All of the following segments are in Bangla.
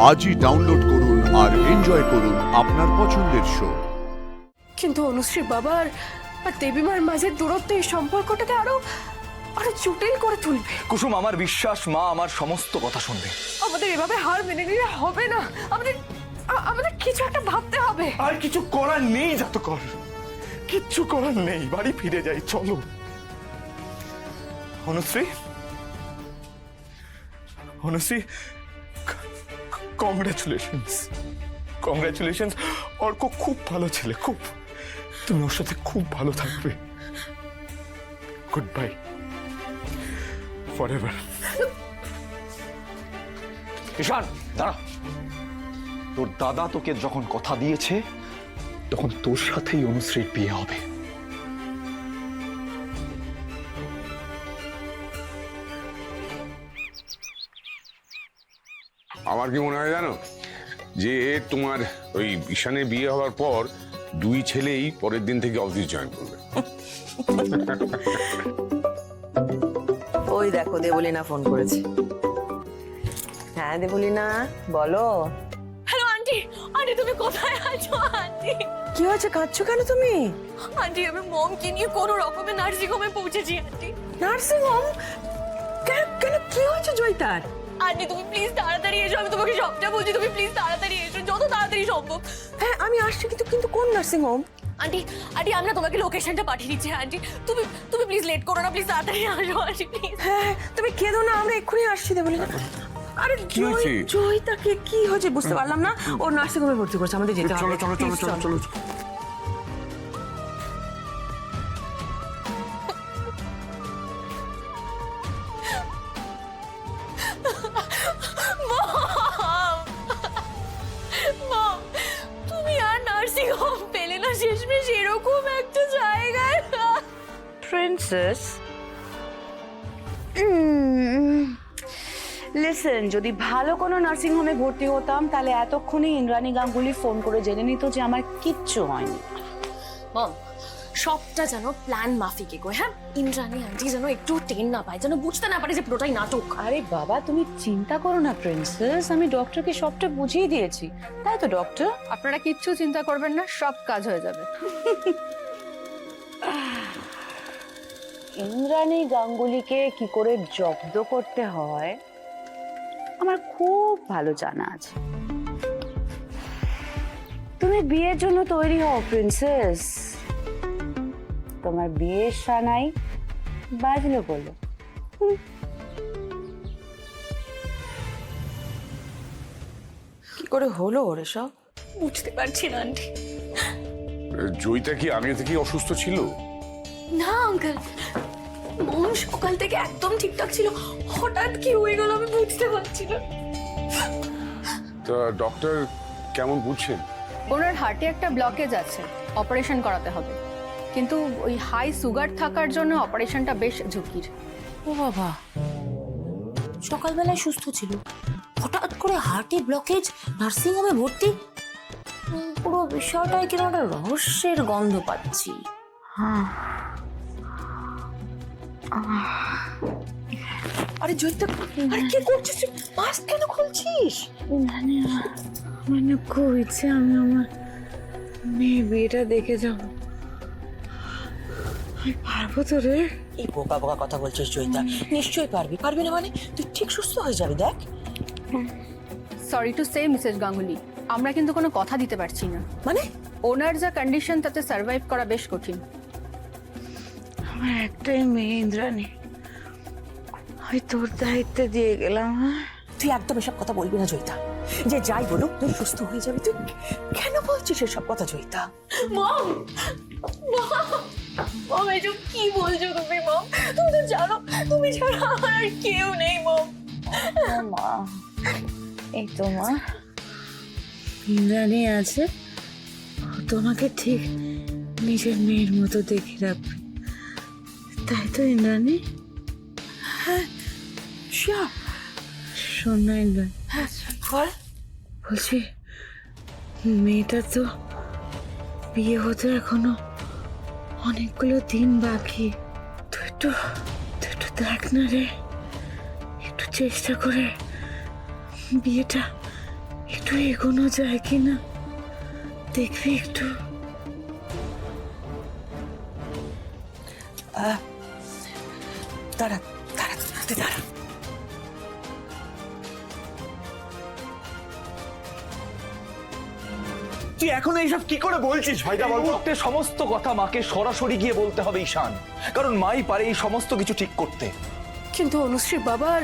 আজই ডাউনলোড করুন আর এনজয় করুন আপনার পছন্দের শো। কিন্তু অনুশ্রী বাবার আর দেবীমার মাঝের দূরত্ব এই সম্পর্কটাকে আরো জটিল করে তুলবে। কুসুম, আমার বিশ্বাস মা আমার সমস্ত কথা শুনবে। আমাদের এভাবে হার মেনে নিলে হবে না। আমাদের কিছু একটা ভাবতে হবে। আর কিছু করার নেই, যত কর কিচ্ছু করার নেই। বাড়ি ফিরে যাই, চলো। অনুশ্রী, অনুশ্রী, কংগ্রাচুলেশনস। অর্ক খুব ভালো ছেলে, খুব। তুমি ওর সাথে খুব ভালো থাকবে। Good bye forever. ঈশান, দাঁড়া। তোর দাদা তোকে যখন কথা দিয়েছে তখন তোর সাথেই অনুশ্রীর বিয়ে হবে। আমার কি মনে হয় জানো, যে তোমার ওই ঈশানের বিয়ে হওয়ার পর দুই ছেলেই পরের দিন থেকে অফিস জয়েন করবে। ওই দেখো, দেবলীনা ফোন করেছে। হ্যাঁ দেবলীনা, বলো। Hello aunty. আন্টি তুমি কোথায় আছো আন্টি? কি হয়েছে, কাঁদছো কেন তুমি? আন্টি আমি মমকে নিয়ে কোনো রকমের নার্সিং হোমে পৌঁছেছি আন্টি। Nursing home? কেন কেন, কি হয়েছে জয়িতার? আন্টি তুমি প্লিজ তাড়াতাড়ি এসো। আমি তোমাকে সবটা বলছি, তুমি প্লিজ তাড়াতাড়ি এসো, যত তাড়াতাড়ি সম্ভব। হ্যাঁ আমি আসছি, কিন্তু কোন নার্সিং হোম? আন্টি আন্টি আমরা তোমাকে লোকেশনটা পাঠিয়ে দিচ্ছি। আন্টি তুমি তুমি প্লিজ লেট করো না, প্লিজ তাড়াতাড়ি আসো আন্টি প্লিজ। হ্যাঁ তুমি কেঁদো না, আমরা এক্ষুনি আসছি দেবলীনা। আরে কি হয়েছে? জয়িতাকে কি হয়েছে বুঝতে পারলাম না। ও নার্সিং হোমে ভর্তি করছে, আমাদের যেতে হবে। চলো চলো চলো চলো চলো। মম তুমি আর নার্সিং হোম পেলে না, শেষমেশ এরকম একটা জায়গায়। প্রিন্সেস, লিসেন, যদি ভালো কোনো নার্সিং হোমে ভর্তি হতাম তাহলে এতক্ষণে ইন্দ্রাণী গাঙ্গুলি ফোন করে জেনে নিত যে আমার কিচ্ছু হয়নি। মম সবটা যেন প্ল্যান মাফিক এগোয়। হ্যাঁ, ইন্দ্রাণী আন্টি যেন একটু টেন না পায়, যেন বুঝতে না পারে যে পুরোটাই নাটক। আরে বাবা, তুমি চিন্তা করো না প্রিন্সেস, আমি ডক্টরকে সবটা বুঝিয়ে দিয়েছি। তাই তো ডক্টর? আপনারা কিচ্ছু চিন্তা করবেন না, সব কাজ হয়ে যাবে। ইন্দ্রাণী গাঙ্গুলিকে কি করে জব্দ করতে হয় আমার খুব ভালো জানা আছে। তুমি বিয়ের জন্য তৈরি হও প্রিন্সেস। তোমার বিয়ের সানাই বাজলো বলো। কি করে হলো ওরে সব? বুঝতে পারছি না আন্টি। জয়িতা কি আগে থেকে অসুস্থ ছিল? না আঙ্কেল, মম সকাল থেকে একদম ঠিকঠাক ছিল, হঠাৎ কি হয়ে গেল আমি বুঝতে পারছি না। তা ডক্টর কেমন বুঝছেন? ওনার হার্টে একটা ব্লকেজ আছে, অপারেশন করাতে হবে। কিন্তু ওই হাই সুগার থাকার জন্য অপারেশনটা বেশ ঝুঁকির। ও বাবা, সকালবেলায় সুস্থ ছিল, হঠাৎ করে হার্টে ব্লকেজ, নার্সিং হোমে ভর্তি। পুরো বিষয়টায় কিরকম একটা রহস্যের গন্ধ পাচ্ছি। আরে জয়িতা, আরে কি করছিস? মাস্ক কেন খুলছিস? মানে খুব ইচ্ছে আমি আমার মেয়ে বিয়েটা দেখে যাব। আমি পারবো তো রে? এই বোকা বোকা কথা বলছিস জয়িতা, নিশ্চয়ই পারবি। পারবি না মানে? তুই ঠিক সুস্থ হয়ে যাবি, দেখ। Sorry to say Mrs Ganguly, আমরা কিন্তু কোনো কথা দিতে পারছি না। মানে ওনার যা কন্ডিশন তাতে সার্ভাইভ করা বেশ কঠিন। আমার একটাই মেয়ে ইন্দ্রাণী, আমি তোর দায়িত্বে দিয়ে গেলাম। তুই একদম এসব কথা বলবি না জয়িতা। যে যাই বলুক তুই সুস্থ হয়ে যাবি। তুই কেন বলছিস এসব কথা জয়িতা? মম মম এসব কি বলছো তুমি? মম তুমি তো জানো তুমি ছাড়া আমার আর কেউ নেই। মম মা, এই তো মা, ইন্দ্রাণী আছে, ও তোমাকে ঠিক নিজের মেয়ের মতো দেখে রাখবে, তাই তো ইন্দ্রাণী? হ্যাঁ শিয়া, শোন না ইন্দ্রাণী, হ্যাঁ বল। বলছি মেয়েটা তো বিয়ে হতে এখনো অনেকগুলো দিন বাকি। তুই একটু দেখ না রে, একটু চেষ্টা করে বিয়েটা একটু এগোনো যায় কিনা দেখবি একটু? দাঁড়া দাঁড়া দাঁড়া। তুই এখন এইসব কি করে বলছিস ভাইদা বলতে? সমস্ত কথা মাকে সরাসরি গিয়ে বলতে হবে ঈশান, কারণ মাই পারে এই সমস্ত কিছু ঠিক করতে। কিন্তু অনুশ্রী বাবার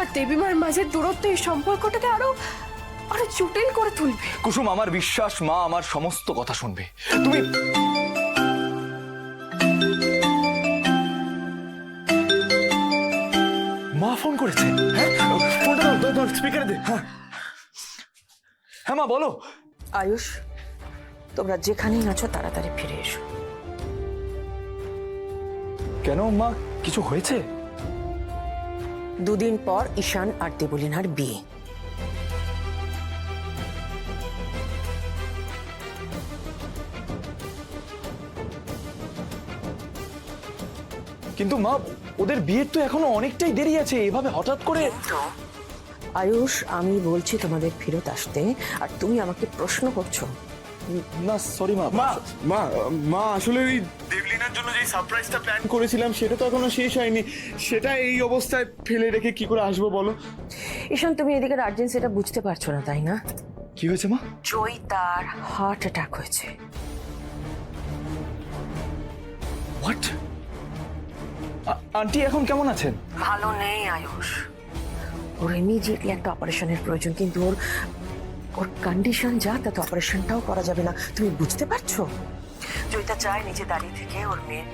আর দেবীমার মাঝের দূরত্ব এই সম্পর্কটাকে আরো আরো জটিল করে তুলবে। কুসুম, আমার বিশ্বাস মা আমার সমস্ত কথা শুনবে। তুমি মা ফোন করেছে? হ্যাঁ, ফোনটা দাও, স্পিকারে দে। হ্যাঁ হ্যাঁ মা বলো। আয়ুষ, তোমরা যেখানেই আছো তাড়াতাড়ি ফিরে এসো। কেন মা, কিছু হয়েছে? দুদিন পর ঈশান আর দেবলীনার বিয়ে। কিন্তু মা, ওদের বিয়ের তো এখনো অনেকটাই দেরি আছে, এভাবে হঠাৎ করে। আয়ুষ, আমি বলছি তোমাদের ফেরত আসতে, আর তুমি আমাকে প্রশ্ন করছো। না সরি মা। মা মা মা আসলে ওই দেবলিনার জন্য যে সারপ্রাইজটা প্ল্যান করেছিলাম সেটা তো এখনো শেষ হয়নি। সেটা এই অবস্থায় ফেলে রেখে কি করে আসবো বলো? ঈশান, তুমি এদিকে আর্জেন্সিটা বুঝতে পারছো না, তাই না? কি হয়েছে মা? জয়িতার হার্ট অ্যাটাক হয়েছে। হোয়াট? আন্টি এখন কেমন আছেন? ভালো নেই আয়ুষ, ওর ইমিডিয়েটলি একটা অপারেশনের প্রয়োজন, কিন্তু ওর কন্ডিশন যা, তাতে অপারেশনটাও করা যাবে না। তুমি বুঝতে পারছো? জয়িতা চায় নিজে দাঁড়িয়ে থেকে ওর মেয়ের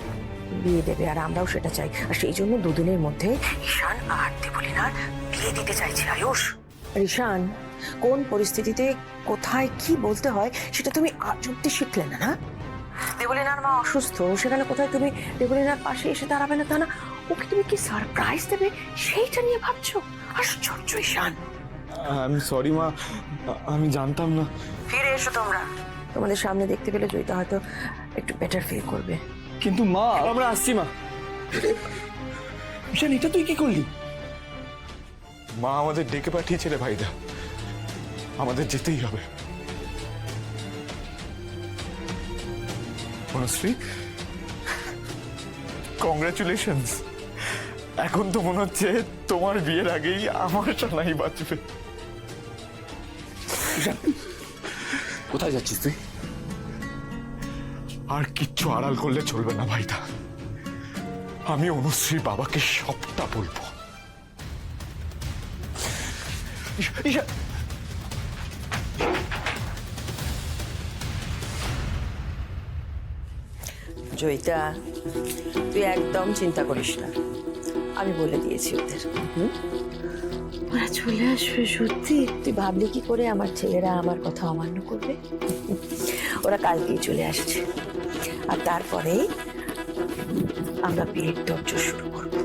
বিয়ে দেবে, আর আমরাও সেটা চাই। আর সেই জন্য দুদিনের মধ্যে ঈশান আর দেবলীনার বিয়ে দিতে চাইছি আয়ুষ। আর ঈশান কোন পরিস্থিতিতে কোথায় কি বলতে হয় সেটা তুমি আজ অব্দি শিখলে না, না? দেবলীনার মা অসুস্থ, সেখানে কোথায় তুমি দেবলীনার পাশে এসে দাঁড়াবে না তা না, ওকে তুমি কি সারপ্রাইজ দেবে সেইটা নিয়ে ভাবছো? আশ্চর্য ঈশান। আমি সরি মা, আমি জানতাম না। ফিরে এসো তোমরা, তোমাদের সামনে দেখতে পেলে জয়িতা হয়তো একটু বেটার ফিল করবে। কিন্তু মা, আমরা আসছি মা। ঈশান, এটা তুই কি করলি? মা আমাদের ডেকে পাঠিয়েছিলে ভাইদা, আমাদের যেতেই হবে। অনুশ্রী, কংগ্রাচুলেশনস। এখন তো মনে হচ্ছে তোমার বিয়ের আগেই আমার সানাই বাঁচবে। কোথায় যাচ্ছিস তুই? আর কিচ্ছু আড়াল করলে চলবে না ভাইদা, আমি অনুশ্রী বাবাকে সবটা বলবো। ঈশান, জয়িতা, তুই একদম চিন্তা করিস না, আমি বলে দিয়েছি ওদের। ওরা চলে আসবে সত্যি? তুই ভাবলি কি করে আমার ছেলেরা আমার কথা অমান্য করবে? ওরা কালকেই চলে আসছে, আর তারপরে আমরা বিয়ের তোড়জোড় শুরু করবো।